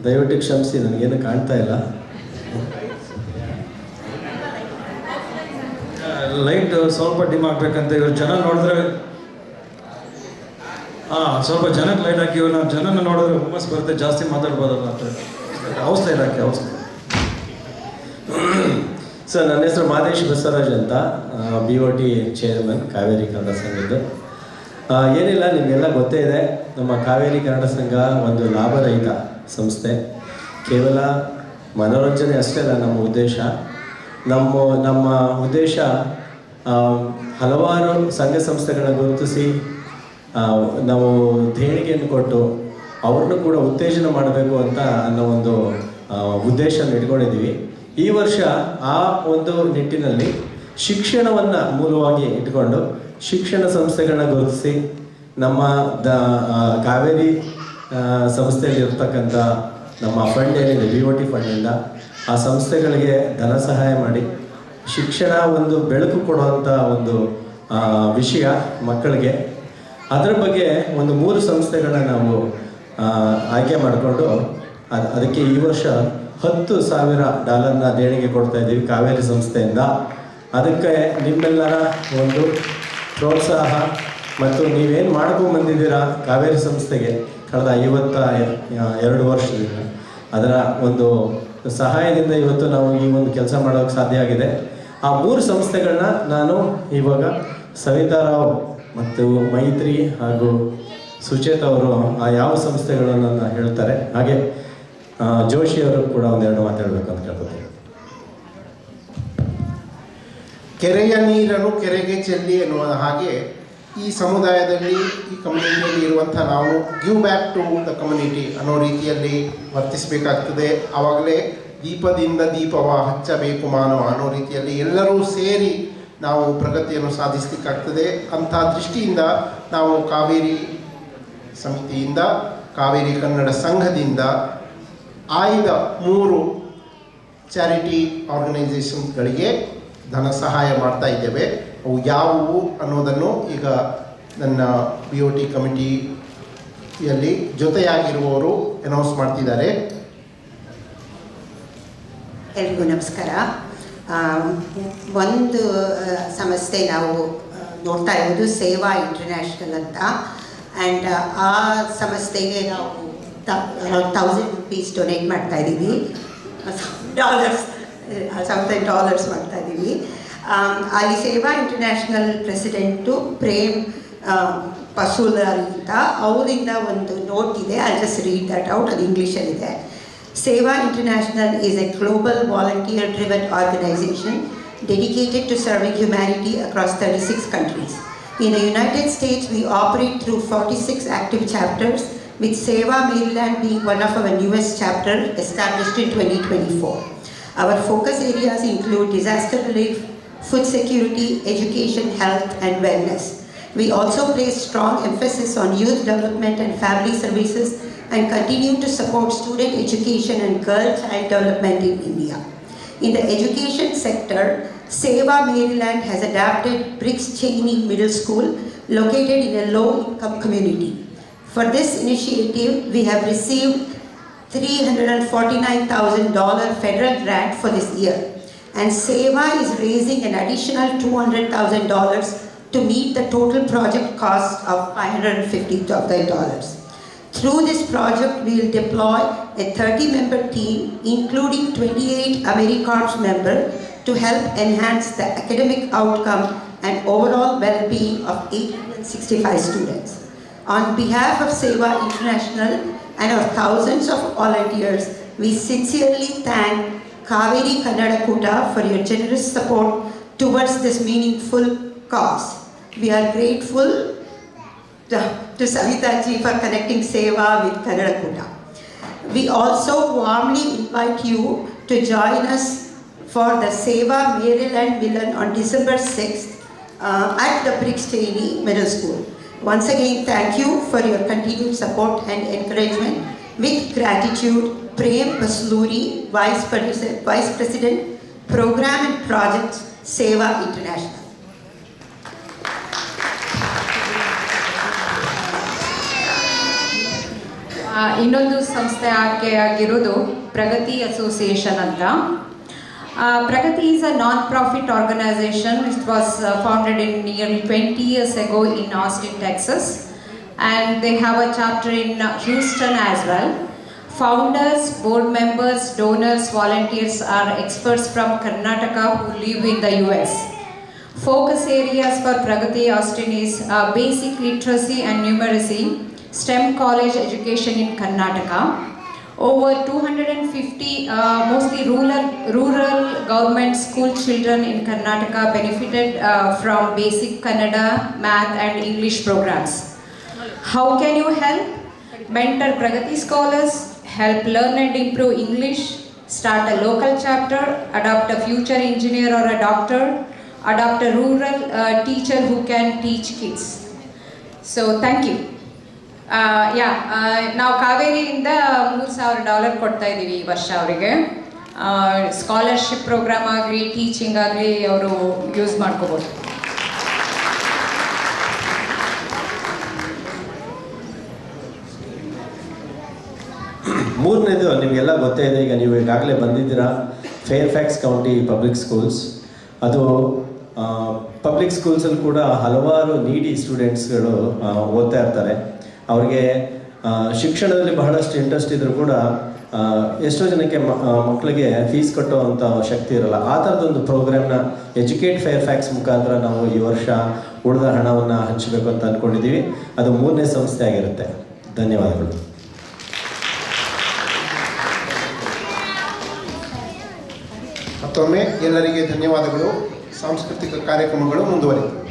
ದಯವಿಟ್ಟು ಕ್ಷಮಿಸಿ, ನನಗೇನು ಕಾಣ್ತಾ ಇಲ್ಲ. ಲೈಟ್ ಸ್ವಲ್ಪ ಡಿಮ್ ಆಗ್ಬೇಕಂತ ಇವ್ರು ಜನ ನೋಡಿದ್ರೆ, ಸ್ವಲ್ಪ ಜನಕ್ಕೆ ಲೈಟ್ ಹಾಕಿ ನಾವು ಜನನ ನೋಡಿದ್ರೆ ಹುಮ್ಮಸ್ ಬರುತ್ತೆ, ಜಾಸ್ತಿ ಮಾತಾಡ್ಬೋದಲ್ಲ ಅಂತ ಔಷಧ ಹಾಕಿ ಔಷಧ. ಸರ್, ನನ್ನ ಹೆಸರು ಮಾದೇಶ್ ಬಸವರಾಜ್ ಅಂತ, BOT ಚೇರ್ಮನ್ ಕಾವೇರಿ ಕನ್ನಡ ಸಂಘದ್ದು. ಏನಿಲ್ಲ, ನಿಮಗೆಲ್ಲ ಗೊತ್ತೇ ಇದೆ, ನಮ್ಮ ಕಾವೇರಿ ಕನ್ನಡ ಸಂಘ ಒಂದು ಲಾಭರಹಿತ ಸಂಸ್ಥೆ. ಕೇವಲ ಮನೋರಂಜನೆ ಅಷ್ಟೇ ಅಲ್ಲ ನಮ್ಮ ಉದ್ದೇಶ. ನಮ್ಮ ಉದ್ದೇಶ ಹಲವಾರು ಸಂಘ ಸಂಸ್ಥೆಗಳನ್ನ ಗುರುತಿಸಿ ನಾವು ದೇಣಿಗೆಯನ್ನು ಕೊಟ್ಟು ಅವ್ರನ್ನೂ ಕೂಡ ಉತ್ತೇಜನ ಮಾಡಬೇಕು ಅಂತ ಅನ್ನೋ ಒಂದು ಉದ್ದೇಶನ ಇಟ್ಕೊಂಡಿದ್ದೀವಿ. ಈ ವರ್ಷ ಆ ಒಂದು ನಿಟ್ಟಿನಲ್ಲಿ ಶಿಕ್ಷಣವನ್ನು ಮೂಲವಾಗಿ ಇಟ್ಕೊಂಡು ಶಿಕ್ಷಣ ಸಂಸ್ಥೆಗಳನ್ನ ಗುರುತಿಸಿ ನಮ್ಮ ಕಾವೇರಿ ಸಂಸ್ಥೆಯಲ್ಲಿ ಇರ್ತಕ್ಕಂಥ ನಮ್ಮ ಫಂಡ್ ಏನಿದೆ BOT ಫಂಡಿಂದ ಆ ಸಂಸ್ಥೆಗಳಿಗೆ ಧನ ಸಹಾಯ ಮಾಡಿ ಶಿಕ್ಷಣ ಒಂದು ಬೆಳಕು ಕೊಡುವಂಥ ಒಂದು ವಿಷಯ ಮಕ್ಕಳಿಗೆ. ಅದರ ಬಗ್ಗೆ ಒಂದು 3 ಸಂಸ್ಥೆಗಳನ್ನ ನಾವು ಆಯ್ಕೆ ಮಾಡಿಕೊಂಡು ಅದಕ್ಕೆ ಈ ವರ್ಷ $10,000 ದೇಣಿಗೆ ಕೊಡ್ತಾ ಇದ್ದೀವಿ ಕಾವೇರಿ ಸಂಸ್ಥೆಯಿಂದ. ಅದಕ್ಕೆ ನಿಮ್ಮೆಲ್ಲರ ಒಂದು ಪ್ರೋತ್ಸಾಹ ಮತ್ತು ನೀವೇನು ಮಾಡ್ಕೊಂಡು ಬಂದಿದ್ದೀರಾ ಕಾವೇರಿ ಸಂಸ್ಥೆಗೆ ಕಳೆದ 52 ವರ್ಷದಿಂದ, ಅದರ ಒಂದು ಸಹಾಯದಿಂದ ಇವತ್ತು ನಾವು ಈ ಒಂದು ಕೆಲಸ ಮಾಡೋಕ್ಕೆ ಸಾಧ್ಯ ಆಗಿದೆ. ಆ 3 ಸಂಸ್ಥೆಗಳನ್ನ ನಾನು ಇವಾಗ ಸವಿತಾ ರಾವ್ ಮತ್ತು ಮೈತ್ರಿ ಹಾಗೂ ಸುಚೇತ ಅವರು ಆ ಯಾವ ಸಂಸ್ಥೆಗಳನ್ನು ಹೇಳ್ತಾರೆ. ಹಾಗೆ ಜೋಶಿ ಅವರು ಕೂಡ ಒಂದೆರಡು ಮಾತಾಡಬೇಕು ಅಂತ ಕೇಳ್ಬೋದು. ಕೆರೆಯ ನೀರನ್ನು ಕೆರೆಗೆ ಚೆಲ್ಲಿ ಎನ್ನುವ ಹಾಗೆ ಈ ಸಮುದಾಯದಲ್ಲಿ, ಈ ಕಮ್ಯುನಿಟಿಯಲ್ಲಿ ಇರುವಂಥ ನಾವು give back to the community ಅನ್ನೋ ರೀತಿಯಲ್ಲಿ ವರ್ತಿಸಬೇಕಾಗ್ತದೆ. ಆವಾಗಲೇ ದೀಪದಿಂದ ದೀಪವ ಹಚ್ಚಬೇಕು ಮಾನವ ಅನ್ನೋ ರೀತಿಯಲ್ಲಿ ಎಲ್ಲರೂ ಸೇರಿ ನಾವು ಪ್ರಗತಿಯನ್ನು ಸಾಧಿಸಲಿಕ್ಕಾಗ್ತದೆ. ಅಂಥ ದೃಷ್ಟಿಯಿಂದ ನಾವು ಕಾವೇರಿ ಸಮಿತಿಯಿಂದ, ಕಾವೇರಿ ಕನ್ನಡ ಸಂಘದಿಂದ ಆಯ್ದ 3 ಚಾರಿಟಿ ಆರ್ಗನೈಸೇಷನ್ಗಳಿಗೆ ಧನ ಸಹಾಯ ಮಾಡ್ತಾ ಇದ್ದೇವೆ. ಅವು ಯಾವುವು ಅನ್ನೋದನ್ನು ಈಗ ನನ್ನ BOT ಕಮಿಟಿಯಲ್ಲಿ ಜೊತೆಯಾಗಿರುವವರು ಅನೌನ್ಸ್ ಮಾಡ್ತಿದ್ದಾರೆ. ಎಲ್ರಿಗೂ ನಮಸ್ಕಾರ. ಒಂದು ಸಂಸ್ಥೆ ನಾವು ನೋಡ್ತಾ ಇರೋದು ಸೇವಾ ಇಂಟರ್ನ್ಯಾಷನಲ್ ಅಂತ. ಆ್ಯಂಡ್ ಆ ಸಂಸ್ಥೆಗೆ ನಾವು $1,000 ಡೊನೇಟ್ ಮಾಡ್ತಾ ಇದ್ದೀವಿ, $1,000 ಮಾಡ್ತಾ ಇದ್ದೀವಿ. ಅಲ್ಲಿ ಸೇವಾ ಇಂಟರ್ನ್ಯಾಷನಲ್ ಪ್ರೆಸಿಡೆಂಟು ಪ್ರೇಮ್ ಪಸೂಲರ್ ಅಂತ, ಅವರಿಂದ ಒಂದು ನೋಟ್ ಇದೆ. I just read that out. ಅದು ಇಂಗ್ಲೀಷಲ್ಲಿದೆ. Seva International is a global volunteer-driven organization dedicated to serving humanity across 36 countries. In the United States, we operate through 46 active chapters, with Seva Maryland being one of our newest chapters, established in 2024. Our focus areas include disaster relief, food security, education, health, and wellness. We also place strong emphasis on youth development and family services, and continue to support student education and girl child development in India. In the education sector, Seva Maryland has adapted Briggs Cheney Middle School, located in a low-income community. For this initiative, we have received $349,000 federal grant for this year, and Seva is raising an additional $200,000 to meet the total project cost of $550,000. Through this project, we will deploy a 30-member team, including 28 AmeriCorps members, to help enhance the academic outcome and overall well-being of 865 students. On behalf of Seva International and our thousands of volunteers, we sincerely thank Kaveri Kannada Kuta for your generous support towards this meaningful cause. We are grateful to Savita ji for connecting Seva with Kannada Kuta. We also warmly invite you to join us for the Seva Maryland Milan on December 6th at the Briggs Cheney Middle School. Once again, thank you for your continued support and encouragement. With gratitude, Prem Pasluri, Vice President, Program and Projects, Seva International. ಇನ್ನೊಂದು ಸಂಸ್ಥೆ ಆಯ್ಕೆಯಾಗಿರೋದು ಪ್ರಗತಿ association ಅಂತ. Pragati is a non-profit organization. It was founded in nearly 20 years ago in Austin, Texas, and they have a chapter in Houston as well. Founders, board members, donors, volunteers are experts from Karnataka who live in the US. Focus areas for Pragati Austin is basic literacy and numeracy, STEM college education in Karnataka. Over 250 mostly rural government school children in Karnataka benefited from basic Kannada, math and English programs. How can you help? Mentor Pragati scholars, help learn and improve English, start a local chapter, adopt a future engineer or a doctor, adopt a rural teacher who can teach kids. So thank you. ನಾವು ಕಾವೇರಿಯಿಂದ $3,000 ಕೊಡ್ತಾ ಇದ್ದೀವಿ ಈ ವರ್ಷ ಅವರಿಗೆ. Scholarship program ಆಗಲಿ teaching ಆಗಲಿ ಅವರು use ಮಾಡ್ಕೋಬೋದು. ಮೂರನೇದು ನಿಮಗೆಲ್ಲ ಗೊತ್ತೇ ಇದೆ, ಈಗ ನೀವು ಈಗಾಗಲೇ ಬಂದಿದ್ದೀರಾ, ಫೇರ್ಫ್ಯಾಕ್ಸ್ ಕೌಂಟಿ ಪಬ್ಲಿಕ್ ಸ್ಕೂಲ್ಸ್. ಅದು ಪಬ್ಲಿಕ್ ಸ್ಕೂಲ್ಸಲ್ಲಿ ಕೂಡ ಹಲವಾರು ನೀಡಿ ಸ್ಟೂಡೆಂಟ್ಸ್ಗಳು ಓದ್ತಾ ಇರ್ತಾರೆ. ಅವ್ರಿಗೆ ಶಿಕ್ಷಣದಲ್ಲಿ ಬಹಳಷ್ಟು ಇಂಟ್ರೆಸ್ಟ್ ಇದ್ದರೂ ಕೂಡ ಎಷ್ಟೋ ಜನಕ್ಕೆ ಮಕ್ಕಳಿಗೆ ಫೀಸ್ ಕಟ್ಟೋವಂಥ ಶಕ್ತಿ ಇರಲ್ಲ. ಆ ಥರದೊಂದು ಪ್ರೋಗ್ರಾಮ್ನ ಎಜುಕೇಟ್ ಫೇರ್ಫ್ಯಾಕ್ಸ್ ಮುಖಾಂತರ ನಾವು ಈ ವರ್ಷ ಉಳಿದ ಹಣವನ್ನು ಹಂಚಬೇಕು ಅಂತ ಅಂದ್ಕೊಂಡಿದ್ದೀವಿ. ಅದು 3ನೇ ಸಂಸ್ಥೆ ಆಗಿರುತ್ತೆ. ಧನ್ಯವಾದಗಳು. ಮತ್ತೊಮ್ಮೆ ಎಲ್ಲರಿಗೆ ಧನ್ಯವಾದಗಳು. ಸಾಂಸ್ಕೃತಿಕ ಕಾರ್ಯಕ್ರಮಗಳು ಮುಂದುವರಿಯುತ್ತವೆ.